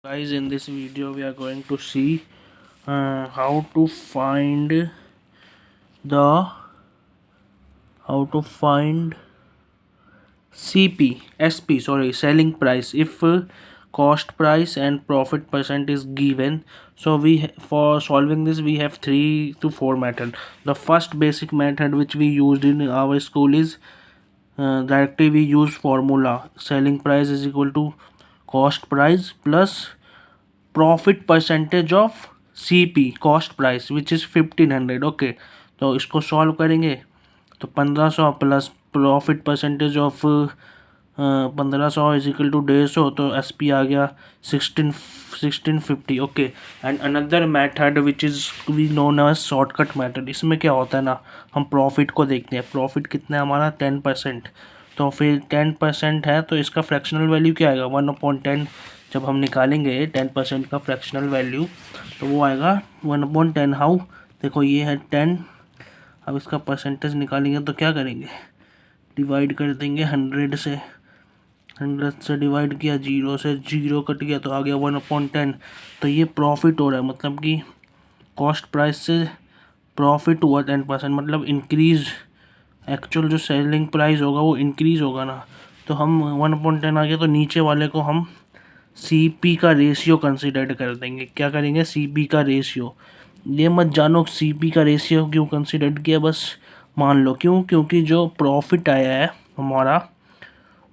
Guys, in this video we are going to see how to find the selling price if cost price and profit percent is given. So for solving this we have 3 to 4 method. The first basic method which we used in our school is directly we use formula selling price is equal to cost price plus profit percentage of C P cost price which is 1500. Okay, तो इसको solve करेंगे तो 1500 plus profit percentage of 1500 is equal to 150, तो S P आ गया 1650. Okay, and another method which is we known as shortcut method. इसमें क्या होता है ना, हम प्रॉफिट को देखते हैं. प्रॉफिट कितना है हमारा 10%, तो फिर 10% है तो इसका फ्रैक्शनल वैल्यू क्या आएगा 1/10. जब हम निकालेंगे 10% का फ्रैक्शनल वैल्यू तो वो आएगा 1/10. हाउ, देखो ये है 10. अब इसका परसेंटेज निकालेंगे तो क्या करेंगे, डिवाइड कर देंगे 100 से. 100 से डिवाइड किया, 0 से 0 कट गया तो आ गया 1/10. तो ये प्रॉफिट हो रहा है, मतलब कि कॉस्ट प्राइस से प्रॉफिट हुआ 10%, मतलब इंक्रीज. एक्चुअल जो सेलिंग प्राइस होगा वो इंक्रीज होगा ना, तो हम 1/10 आ गया तो नीचे वाले को हम सी पी का रेशियो कंसिडर कर देंगे. क्या करेंगे, सी पी का रेशियो. ये मत जानो सी पी का रेशियो क्यों कंसिडर किया, बस मान लो क्यों, क्योंकि जो प्रॉफिट आया है हमारा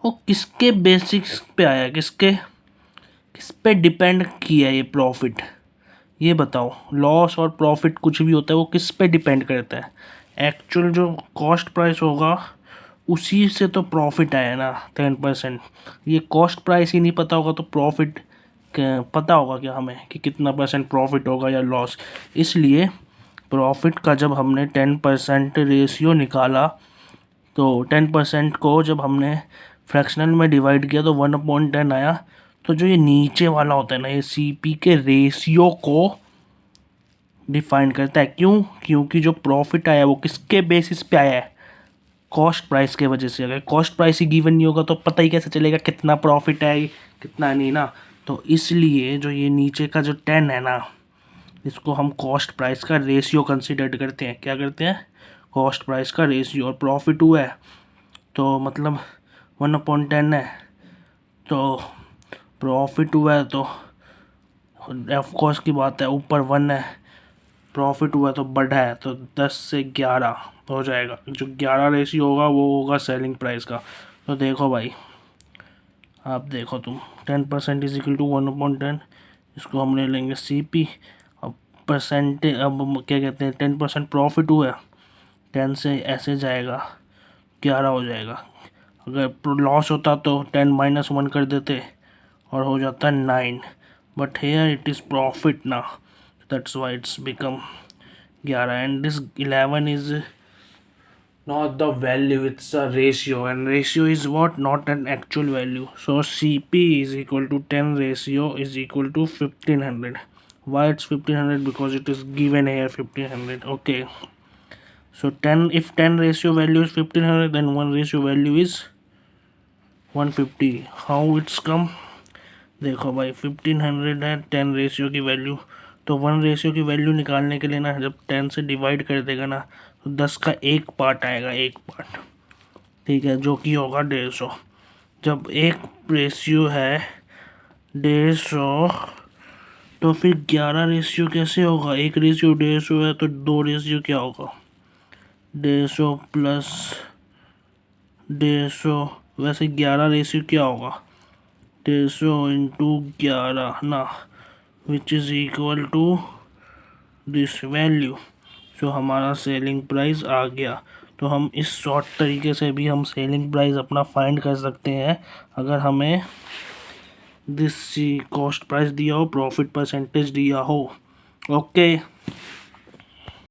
वो किसके बेसिक्स पे आया है, किस पे डिपेंड किया है ये प्रॉफिट, ये बताओ. लॉस और प्रॉफिट कुछ भी होता है वो किस पे डिपेंड करता है. एक्चुअल जो कॉस्ट प्राइस होगा उसी से तो प्रॉफिट आया ना 10%. ये कॉस्ट प्राइस ही नहीं पता होगा तो प्रॉफिट पता होगा क्या हमें कि कितना परसेंट प्रॉफिट होगा या लॉस. इसलिए प्रॉफिट का जब हमने 10% रेशियो निकाला तो 10% को जब हमने फ्रैक्शनल में डिवाइड किया तो 1/10 आया. तो जो ये नीचे वाला होता है ना, ये सी पी के रेशियो को डिफाइन करता है. क्यों, क्योंकि जो प्रॉफिट आया वो किसके बेसिस पे आया है, कॉस्ट प्राइस के वजह से. अगर कॉस्ट प्राइस ही गिवन नहीं होगा तो पता ही कैसे चलेगा कितना प्रॉफिट है कितना नहीं ना. तो इसलिए जो ये नीचे का जो 10 है ना, इसको हम कॉस्ट प्राइस का रेशियो कंसिडर करते हैं. क्या करते हैं, कॉस्ट प्राइस का रेशियो. और प्रॉफिट हुआ है तो मतलब 1/10 है, तो प्रॉफिट हुआ है तो ऑफ कोर्स की बात है, ऊपर 1 है, प्रॉफिट हुआ तो बढ़ा है तो 10 से 11 हो जाएगा. जो 11 रेशियो होगा वो होगा सेलिंग प्राइस का. तो देखो भाई, आप देखो तुम 10% इज इक्वल टू 1/10. इसको हम ले लेंगे सी पी. अब परसेंटेज, अब क्या कहते हैं, 10% प्रॉफिट हुआ है, 10 से ऐसे जाएगा 11 हो जाएगा. अगर लॉस होता तो 10 - 1 कर देते और हो जाता 9. But here it is profit ना, that's why it's become 11. And this 11 is not the value, it's a ratio, and ratio is what, not an actual value. So CP is equal to 10 ratio is equal to 1500. Why it's 1500, because it is given here 1500. Okay, so 10, if 10 ratio value is 1500 then 1 ratio value is 150. how it's come, देखो भाई 1500 है 10 ratio की value, तो 1 ratio की value निकालने के लिए ना जब 10 से डिवाइड कर देगा ना तो 10 का एक पार्ट आएगा, एक पार्ट, ठीक है, जो कि होगा 150. जब एक रेशियो है 150 तो फिर 11 रेशियो कैसे होगा, एक रेशियो 150 है तो 2 रेशियो क्या होगा, 150 प्लस 150. वैसे 11 रेशियो क्या होगा, 150 इंटू 11 ना, which is equal to this value. So हमारा सेलिंग प्राइस आ गया. तो हम इस शॉर्ट तरीके से भी हम सेलिंग प्राइस अपना फाइंड कर सकते हैं अगर हमें दिस कॉस्ट प्राइस दिया हो, प्रॉफिट परसेंटेज दिया हो. ओके.